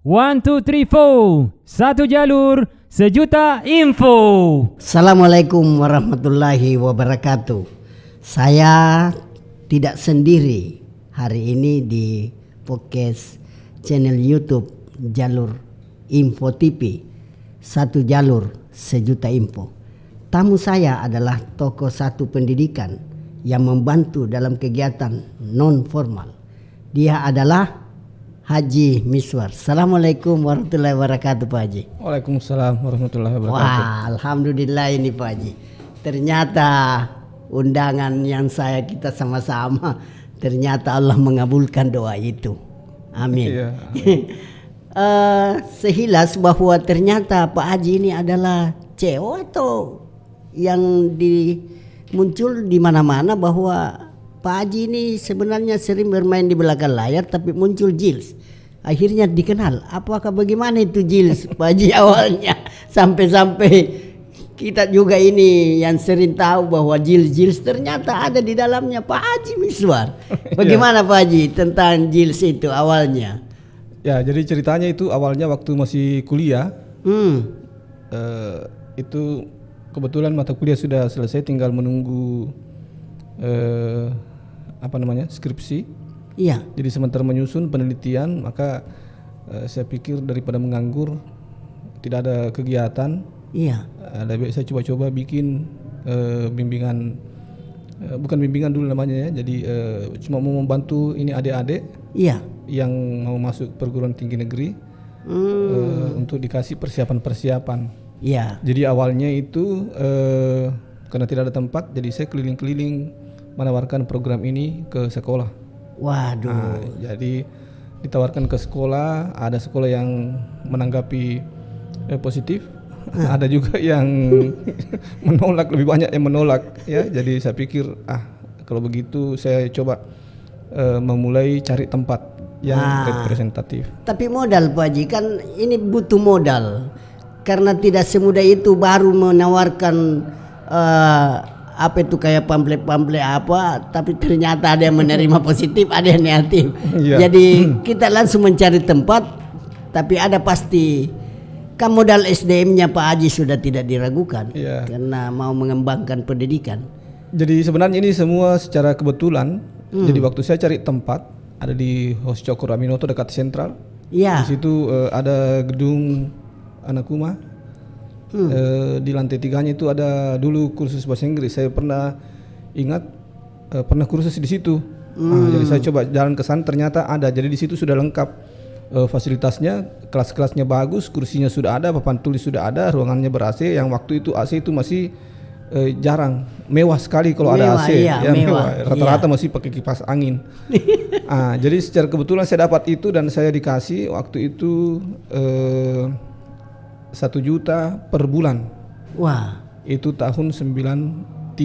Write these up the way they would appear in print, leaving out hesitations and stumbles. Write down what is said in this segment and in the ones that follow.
One, two, three, four. Satu jalur, sejuta info. Assalamualaikum warahmatullahi wabarakatuh. Saya tidak sendiri hari ini di podcast channel YouTube Jalur Info TV. Satu jalur, sejuta info. Tamu saya adalah tokoh satu pendidikan yang membantu dalam kegiatan non formal. Dia adalah Haji Miswar. Assalamualaikum warahmatullahi wabarakatuh Pak Haji. Waalaikumsalam warahmatullahi wabarakatuh. Wah, alhamdulillah ini Pak Haji. Ternyata undangan yang kita sama-sama, ternyata Allah mengabulkan doa itu. Amin. Iya. Sehilas bahwa ternyata Pak Haji ini adalah CEO atau yang muncul di mana-mana bahwa Pak Haji ini sebenarnya sering bermain di belakang layar tapi muncul Jils. Akhirnya dikenal. Apakah bagaimana itu Jils Pak Haji awalnya sampai-sampai kita juga ini yang sering tahu bahwa Jils ternyata ada di dalamnya Pak Haji Miswar. Bagaimana Pak Haji tentang Jils itu awalnya? Ya, jadi ceritanya itu awalnya waktu masih kuliah. Itu kebetulan mata kuliah sudah selesai, tinggal menunggu skripsi. Iya. Jadi sementara menyusun penelitian, maka saya pikir daripada menganggur, tidak ada kegiatan. Iya. Lebih baik saya coba-coba bikin bimbingan, bukan bimbingan dulu namanya ya. Jadi cuma mau membantu ini adik-adik. Iya. Yang mau masuk perguruan tinggi negeri untuk dikasih persiapan-persiapan. Iya. Jadi awalnya itu karena tidak ada tempat, jadi saya keliling-keliling menawarkan program ini ke sekolah. Waduh. Nah, jadi ditawarkan ke sekolah, ada sekolah yang menanggapi positif, ada juga yang menolak, lebih banyak yang menolak ya. Jadi saya pikir kalau begitu saya coba memulai cari tempat yang representatif. Tapi modal Pak Haji, kan ini butuh modal. Karena tidak semudah itu baru menawarkan kayak pamflet-pamflet tapi ternyata ada yang menerima positif, ada yang negatif. Iya. Jadi kita langsung mencari tempat, tapi ada pasti kan modal SDM-nya Pak Haji sudah tidak diragukan. Iya. Karena mau mengembangkan pendidikan. Jadi sebenarnya ini semua secara kebetulan. Jadi waktu saya cari tempat ada di Hos Cokro Aminoto dekat Sentral. Iya. Di situ ada gedung Anakuma. Di lantai 3-nya itu ada dulu kursus bahasa Inggris. Saya pernah pernah kursus di situ. Jadi saya coba jalan ke sana, ternyata ada. Jadi di situ sudah lengkap fasilitasnya, kelas-kelasnya bagus, kursinya sudah ada, papan tulis sudah ada, ruangannya ber-AC. Yang waktu itu AC itu masih jarang, mewah sekali kalau ada AC. Iya, mewah. Rata-rata masih pakai kipas angin. Jadi secara kebetulan saya dapat itu dan saya dikasih waktu itu 1 juta per bulan. Wah. Itu tahun 93.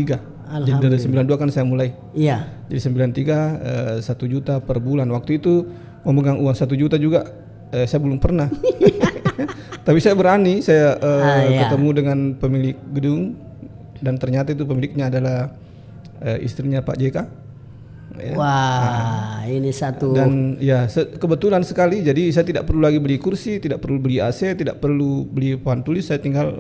Jadi dari 92 kan saya mulai. Iya. Jadi 93 1 juta per bulan. Waktu itu memegang uang 1 juta juga saya belum pernah. Tapi saya berani, saya ketemu dengan pemilik gedung dan ternyata itu pemiliknya adalah istrinya Pak JK. Ya. Wah, ini satu. Dan ya kebetulan sekali, jadi saya tidak perlu lagi beli kursi, tidak perlu beli AC, tidak perlu beli papan tulis, saya tinggal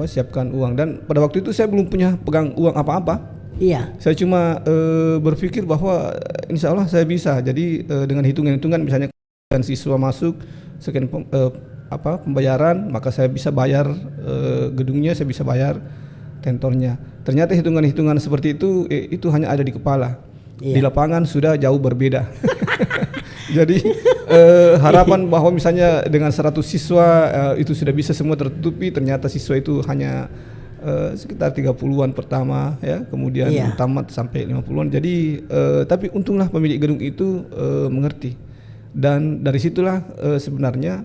siapkan uang. Dan pada waktu itu saya belum punya pegang uang apa-apa. Iya. Saya cuma berpikir bahwa insya Allah saya bisa. Jadi dengan hitungan-hitungan misalnya dan siswa masuk sekian pembayaran, maka saya bisa bayar gedungnya, saya bisa bayar tentornya. Ternyata hitungan-hitungan seperti itu hanya ada di kepala. Di lapangan sudah jauh berbeda. Jadi harapan bahwa misalnya dengan 100 siswa itu sudah bisa semua tertutupi, ternyata siswa itu hanya sekitar 30-an pertama ya, kemudian tamat sampai 50-an. Jadi tapi untunglah pemilik gedung itu mengerti. Dan dari situlah sebenarnya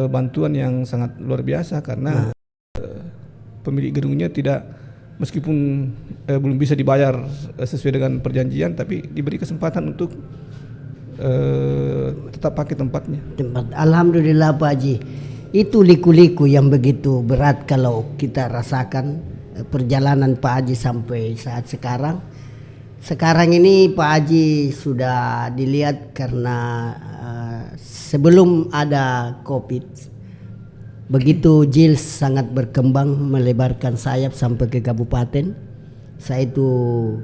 bantuan yang sangat luar biasa karena pemilik gedungnya meskipun belum bisa dibayar sesuai dengan perjanjian, tapi diberi kesempatan untuk tetap pakai tempatnya. Alhamdulillah Pak Haji. Itu liku-liku yang begitu berat kalau kita rasakan perjalanan Pak Haji sampai saat sekarang. Sekarang ini Pak Haji sudah dilihat karena sebelum ada COVID, begitu JILS sangat berkembang melebarkan sayap sampai ke kabupaten, saya itu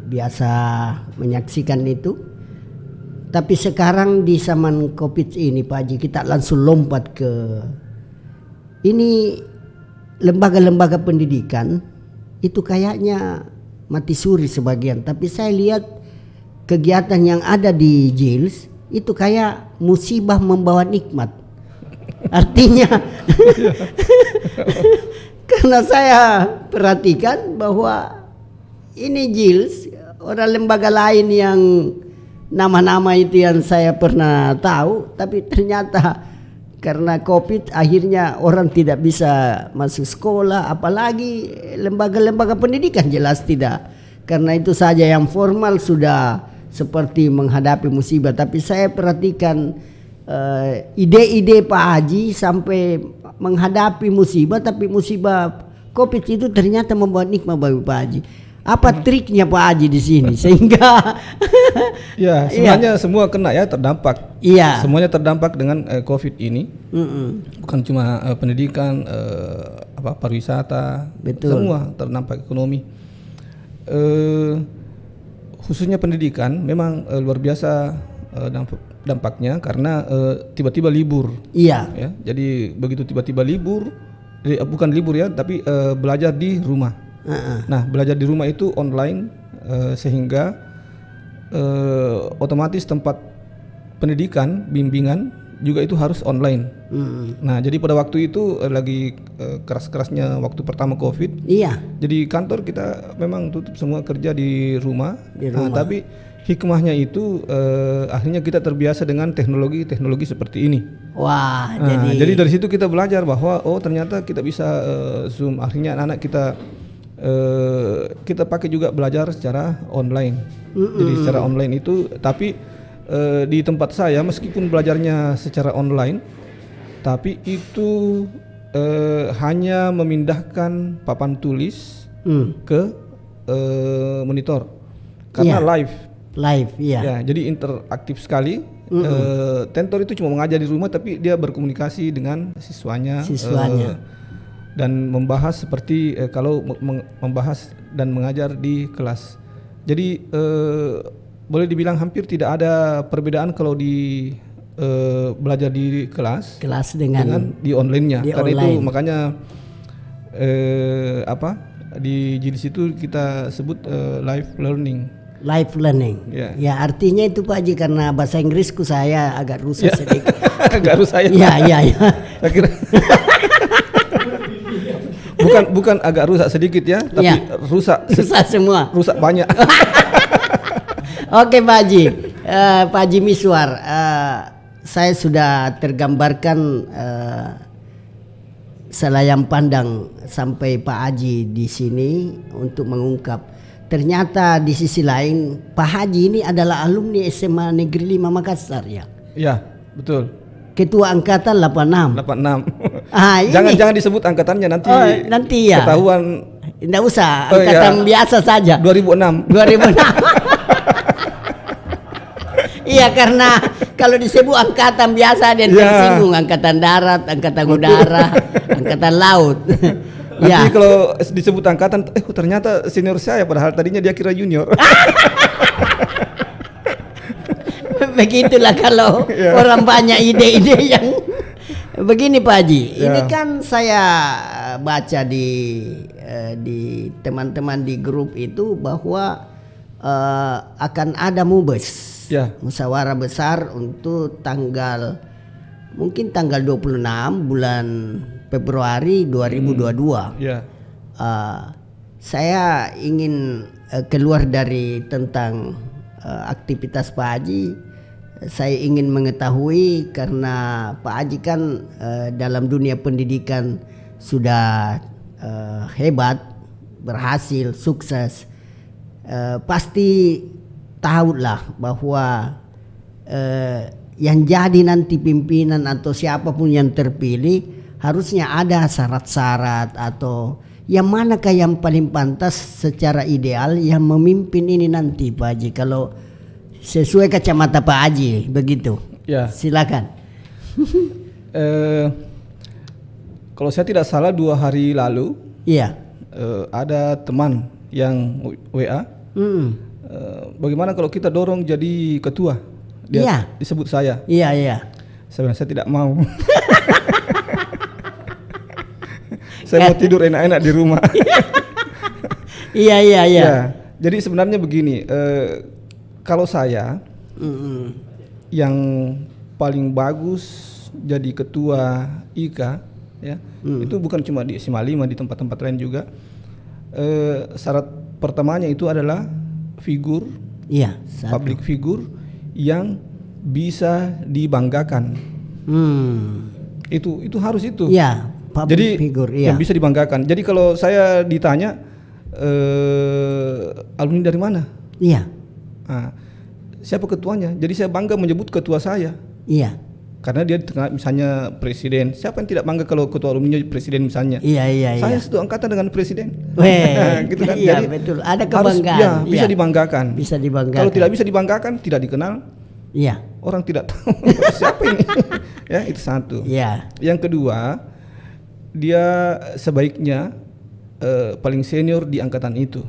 biasa menyaksikan itu. Tapi sekarang di zaman COVID ini Pak Haji, kita langsung lompat ke ini lembaga-lembaga pendidikan itu kayaknya mati suri sebagian. Tapi saya lihat kegiatan yang ada di JILS itu kayak musibah membawa nikmat. Artinya karena saya perhatikan bahwa ini JILS, orang lembaga lain yang nama-nama itu yang saya pernah tahu, tapi ternyata karena COVID akhirnya orang tidak bisa masuk sekolah, apalagi lembaga-lembaga pendidikan jelas tidak. Karena itu saja yang formal sudah seperti menghadapi musibah. Tapi saya perhatikan ide-ide Pak Haji sampai menghadapi musibah, tapi musibah COVID itu ternyata membuat nikmat bagi Pak Haji. Apa triknya Pak Haji di sini sehingga Ya, sebenarnya semua kena ya, terdampak. Iya. Semuanya terdampak dengan COVID ini. Bukan cuma pendidikan, pariwisata, Betul. semua terdampak ekonomi. Khususnya pendidikan memang luar biasa dampaknya karena tiba-tiba libur. Iya. Ya, jadi begitu tiba-tiba libur, bukan libur ya, tapi belajar di rumah. Nah, belajar di rumah itu online sehingga otomatis tempat pendidikan, bimbingan juga itu harus online. Nah, jadi pada waktu itu lagi keras-kerasnya waktu pertama COVID. Iya. Jadi kantor kita memang tutup semua, kerja di rumah. Di rumah. Nah, tapi hikmahnya itu akhirnya kita terbiasa dengan teknologi seperti ini. Wah, Nah, jadi dari situ kita belajar bahwa ternyata kita bisa Zoom. Akhirnya anak-anak kita pakai juga belajar secara online. Jadi secara online itu, tapi di tempat saya meskipun belajarnya secara online, tapi itu hanya memindahkan papan tulis ke monitor karena Iya. live, iya. ya, jadi interaktif sekali. Tentor itu cuma mengajar di rumah, tapi dia berkomunikasi dengan siswanya. Dan membahas seperti kalau membahas dan mengajar di kelas. Jadi boleh dibilang hampir tidak ada perbedaan kalau di belajar di kelas dengan di online-nya. Karena itu makanya di JILS itu kita sebut live learning. Live learning. Ya, artinya itu Pak Haji, karena bahasa Inggrisku saya agak rusak sedikit. Agak rusak ya. Ya. Saya kira bukan agak rusak sedikit ya, tapi rusak semua. Rusak banyak. Oke Pak Haji, Pak Haji Miswar, saya sudah tergambarkan selayang pandang sampai Pak Haji di sini untuk mengungkap. Ternyata di sisi lain Pak Haji ini adalah alumni SMA Negeri 5 Makassar ya. Ya, betul. Ketua angkatan 86. 86. Ah, jangan disebut angkatannya nanti. Nanti ya. Ketahuan. Tidak usah, angkatan biasa saja. 2006. Iya, karena kalau disebut angkatan biasa dia tersinggung, angkatan darat, angkatan udara, angkatan laut. Nanti kalau disebut angkatan, ternyata senior saya, padahal tadinya dia kira junior. Begitulah kalau orang banyak ide-ide yang begini Pak Haji. Ini kan saya baca di teman-teman di grup itu bahwa akan ada MUBES. Musyawarah besar untuk mungkin tanggal 26 bulan Februari 2022. Saya ingin keluar dari tentang aktivitas Pak Haji. Saya ingin mengetahui karena Pak Haji kan dalam dunia pendidikan sudah hebat, berhasil, sukses. Pasti tahulah bahwa yang jadi nanti pimpinan atau siapapun yang terpilih harusnya ada syarat-syarat atau yang manakah yang paling pantas secara ideal yang memimpin ini nanti Pak Haji, kalau sesuai kacamata Pak Haji begitu. Silakan. Kalau saya tidak salah 2 hari lalu Iya. ada teman yang WA. Bagaimana kalau kita dorong jadi ketua? Dia Iya. disebut saya. Iya, iya. Saya bilang saya tidak mau. Saya mau tidur enak-enak di rumah. Iya, iya, iya. Ya, jadi sebenarnya begini, kalau saya yang paling bagus jadi ketua IKA, ya, itu bukan cuma di SMA 5, di tempat-tempat lain juga. Syarat pertamanya itu adalah figur, Iya, satu. public figure yang bisa dibanggakan. Itu harus itu. Iya, public Jadi figure, iya. yang bisa dibanggakan. Jadi kalau saya ditanya alumni dari mana? Iya. Nah, siapa ketuanya? Jadi saya bangga menyebut ketua saya. Iya. Karena dia misalnya presiden. Siapa yang tidak bangga kalau ketua alumni presiden misalnya? Iya, iya, iya. Saya satu angkatan dengan presiden. Weh, gitu kan. iya, Jadi betul. Ada harus, kebanggaan. ya, bisa Iya. dibanggakan. Bisa dibanggakan. Kalau tidak bisa dibanggakan, tidak dikenal, Iya. orang tidak tahu siapa ini. Ya, itu satu. Iya. Yang kedua, dia sebaiknya paling senior di angkatan itu.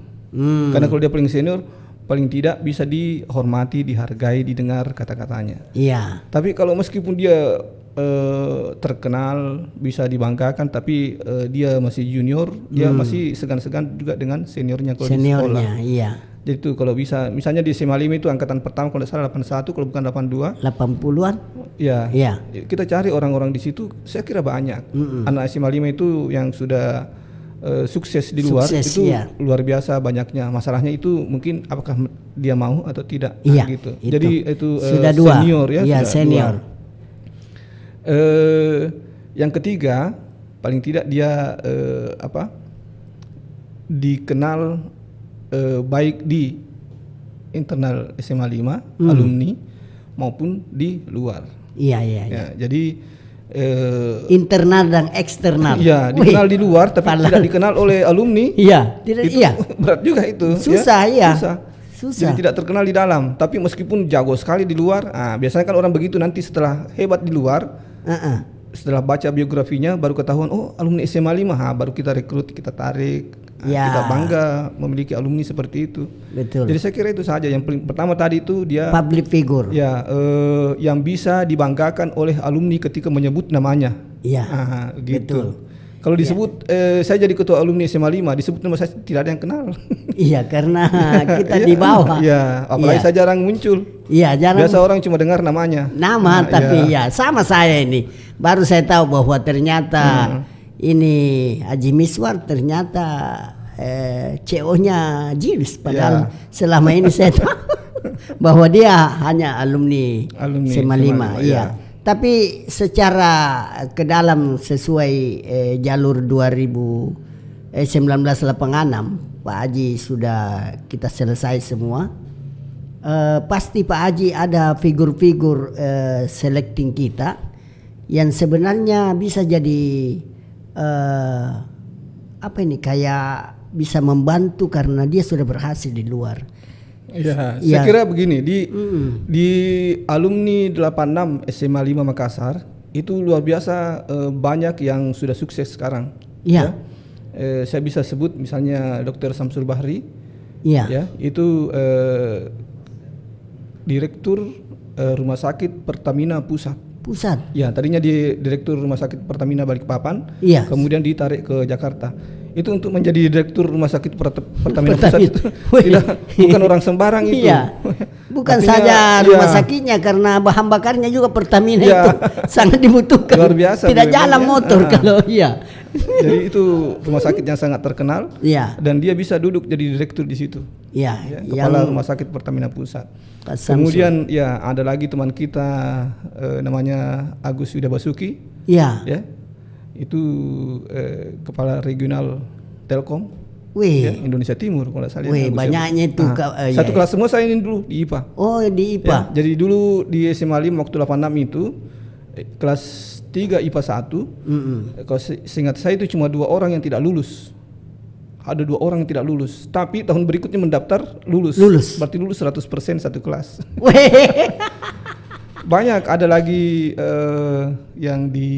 Karena kalau dia paling senior, paling tidak bisa dihormati, dihargai, didengar kata-katanya. Iya. Tapi kalau meskipun dia terkenal, bisa dibanggakan, tapi dia masih junior, dia masih segan-segan juga dengan seniornya kalau di sekolah. Seniornya, iya. Jadi itu kalau bisa, misalnya di SMA 5 itu angkatan pertama kalau tidak salah 81, kalau bukan 82. 80-an? Ya, Iya. kita cari orang-orang di situ, saya kira banyak. Anak SMA 5 itu yang sudah sukses di luar, Sukses, itu iya. luar biasa banyaknya. Masalahnya itu mungkin apakah dia mau atau tidak. Iya, gitu. itu. Jadi itu Sudah dua. senior ya. Iya, sudah senior. dua. Yang ketiga, paling tidak dia dikenal baik di internal SMA 5 alumni maupun di luar. Iya, iya, iya. Ya, jadi Internal dan eksternal. iya, Wih, dikenal di luar tapi padahal- tidak dikenal oleh alumni. Iya, tidak, Itu iya. berat juga itu. Susah, iya. Susah. Susah. Jadi tidak terkenal di dalam, tapi meskipun jago sekali di luar, biasanya kan orang begitu nanti setelah hebat di luar, setelah baca biografinya baru ketahuan, oh alumni SMA 5, baru kita rekrut, kita tarik. Ya. Kita bangga memiliki alumni seperti itu. Betul. Jadi saya kira itu saja. Yang pertama tadi itu dia Public figure. ya yang bisa dibanggakan oleh alumni ketika menyebut namanya. Iya. Gitu. Kalau disebut saya jadi ketua alumni SMA 5, disebut nama saya tidak ada yang kenal. Iya, karena kita di bawah. Iya, apalagi Iya. saya jarang muncul. Iya, jarang. Biasa orang cuma dengar namanya. Nama, tapi ya sama saya ini. Baru saya tahu bahwa ternyata ini Haji Miswar ternyata CEO-nya Jils. Padahal selama ini saya tahu bahwa dia hanya alumni SMA 5. Iya. Tapi secara ke dalam sesuai jalur 1986 Pak Haji sudah kita selesai semua. Pasti Pak Haji ada figur-figur selecting kita yang sebenarnya bisa jadi apa ini kayak bisa membantu karena dia sudah berhasil di luar. Iya, Iya. saya kira begini di alumni 86 SMA 5 Makassar itu luar biasa banyak yang sudah sukses sekarang. Iya. Saya bisa sebut misalnya Dr. Samsul Bahri. Iya. Ya, itu direktur Rumah Sakit Pertamina Pusat. Ya, tadinya di direktur Rumah Sakit Pertamina Balikpapan, Iya. kemudian ditarik ke Jakarta. Itu untuk menjadi direktur Rumah Sakit Pertamina Pusat itu bukan orang sembarang itu. Iya. Bukan Artinya, saja rumah iya. sakitnya karena bahan bakarnya juga Pertamina Iya. itu sangat dibutuhkan. Luar biasa, Tidak luar jalan biasa. motor kalau iya. Jadi itu rumah sakit yang sangat terkenal. Iya. Dan dia bisa duduk jadi direktur di situ. Iya. Ya, kepala Rumah Sakit Pertamina Pusat. Pak Samsul. Kemudian ya ada lagi teman kita namanya Agus Yuda Basuki. Iya. Ya, itu kepala regional Telkom. Wih. Ya, Indonesia Timur kalau saya lihat. Wih, Agus banyaknya Yuda. itu. Satu Iya. kelas semua saya ini dulu di IPA. Oh, di IPA. Ya, jadi dulu di SMA 5 waktu 86 itu kelas 3 IPA 1. Kalau seingat saya itu cuma 2 orang yang tidak lulus. Ada 2 orang yang tidak lulus. Tapi tahun berikutnya mendaftar lulus. Lulus. Berarti lulus 100% satu kelas. Wih. Banyak, ada lagi yang di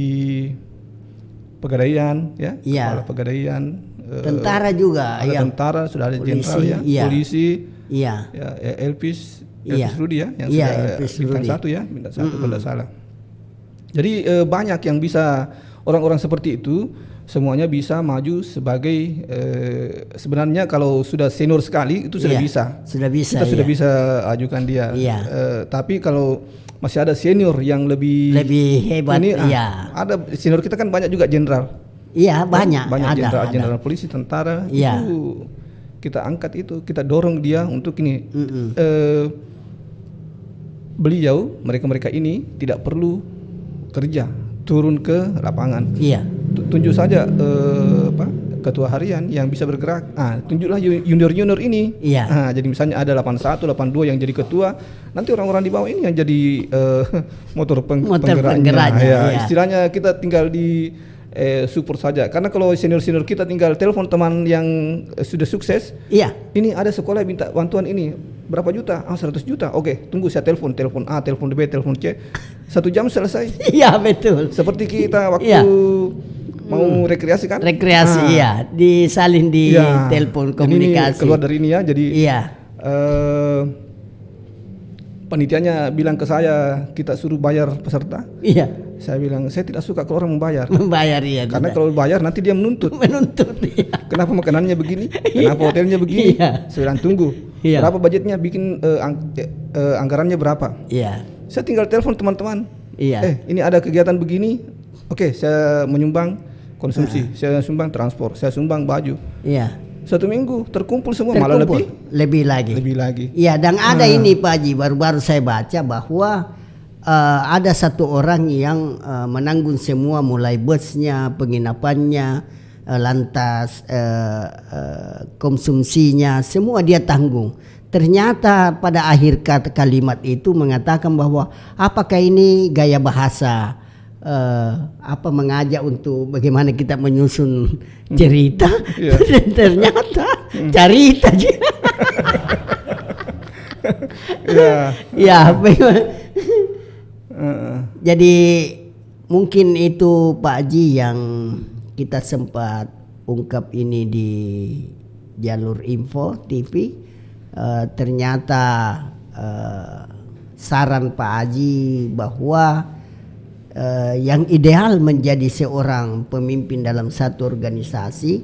Pegadaian ya, Iya. kepala Pegadaian. Tentara juga, Ada ya. tentara, sudah ada Polisi, jenderal ya, iya. polisi, Iya. ya, Elpis Iya. Rudi ya, yang Iya, sudah Elpis bintang Rudi. 1 ya, bintang 1 kalau tidak salah. Jadi banyak yang bisa, orang-orang seperti itu semuanya bisa maju sebagai sebenarnya kalau sudah senior sekali itu sudah Iya, bisa. sudah bisa, Kita sudah iya. bisa ajukan dia. Iya. Tapi kalau masih ada senior yang lebih hebat, ini, iya. ada senior kita kan banyak juga jenderal. Iya, banyak ada. Jenderal polisi, tentara, Iya. itu kita angkat, itu kita dorong dia untuk ini. Beliau, mereka ini tidak perlu kerja, turun ke lapangan. Iya. Tunjuk saja ketua harian yang bisa bergerak. Tunjuklah junior ini. Iya. Jadi misalnya ada 81, 82 yang jadi ketua, nanti orang-orang di bawah ini yang jadi motor penggeraknya. Iya. Istilahnya kita tinggal di support saja. Karena kalau senior-senior kita tinggal telepon teman yang sudah sukses. Iya. Ini ada sekolah minta bantuan ini, berapa juta? 100 juta. Oke, tunggu saya telepon A, telepon B, telepon C. 1 jam selesai. Iya, betul. Seperti kita waktu Iya. mau rekreasi kan? Rekreasi, iya. Disalin di Iya. telepon Jadi komunikasi. ini keluar dari ini ya. Jadi Iya. panitianya bilang ke saya, kita suruh bayar peserta. Iya. Saya bilang, saya tidak suka kalau orang membayar. Membayar, iya. Karena tidak. kalau bayar nanti dia menuntut. Menuntut, iya. Kenapa makanannya begini? Kenapa hotelnya begini? Iya. Saya bilang tunggu. Iya. Berapa budgetnya? Bikin anggarannya berapa? Iya. Saya tinggal telepon teman-teman. Iya. Ini ada kegiatan begini. Oke, saya menyumbang konsumsi, saya sumbang transport, saya sumbang baju. Iya. 1 minggu terkumpul semua, malah lebih lagi. lebih lagi. Iya, dan ada ini Pak Haji, baru-baru saya baca bahwa ada satu orang yang menanggung semua, mulai busnya, penginapannya, lantas konsumsinya, semua dia tanggung. Ternyata pada akhir kalimat itu mengatakan bahwa apakah ini gaya bahasa mengajak untuk bagaimana kita menyusun cerita. Iya. Dan ternyata cerita aja. Ya. Ya, jadi mungkin itu Pak Haji yang kita sempat ungkap ini di Jalur Info TV. Ternyata saran Pak Haji bahwa yang ideal menjadi seorang pemimpin dalam satu organisasi,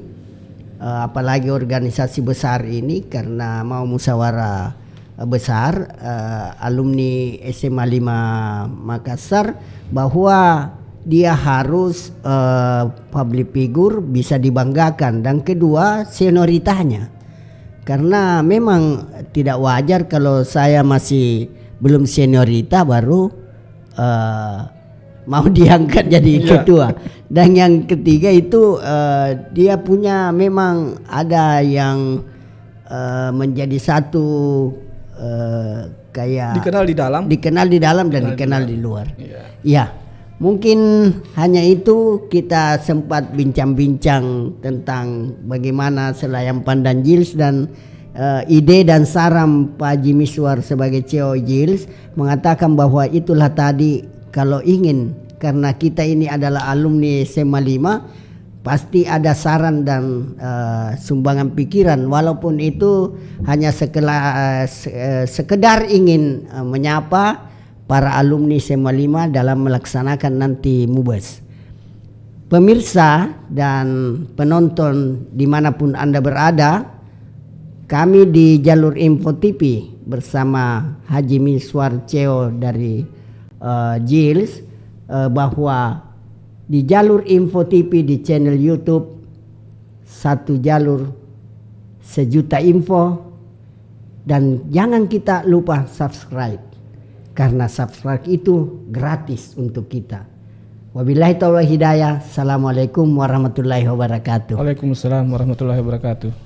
apalagi organisasi besar ini, karena mau musyawarah besar alumni SMA 5 Makassar, bahwa dia harus public figure, bisa dibanggakan, dan kedua senioritasnya, karena memang tidak wajar kalau saya masih belum senioritas baru mau diangkat jadi ketua. Dan yang ketiga itu dia punya memang ada yang menjadi satu kayak dikenal di dalam dan dikenal di luar. Ya, mungkin hanya itu kita sempat bincang-bincang tentang bagaimana Selayam Pandan Jils, dan ide dan saran Pak Haji Miswar sebagai CEO Jils mengatakan bahwa itulah tadi, kalau ingin, karena kita ini adalah alumni SMA 5, pasti ada saran dan sumbangan pikiran, walaupun itu hanya sekedar ingin menyapa para alumni SMA 5 dalam melaksanakan nanti MUBES. Pemirsa dan penonton dimanapun Anda berada, kami di Jalur Info TV bersama Haji Miswar CEO dari Jils, bahwa di Jalur Info TV di channel YouTube Satu Jalur Sejuta Info, dan jangan kita lupa subscribe, karena subscribe itu gratis untuk kita. Wabillahi taufiq hidayah. Assalamualaikum warahmatullahi wabarakatuh. Waalaikumsalam warahmatullahi wabarakatuh.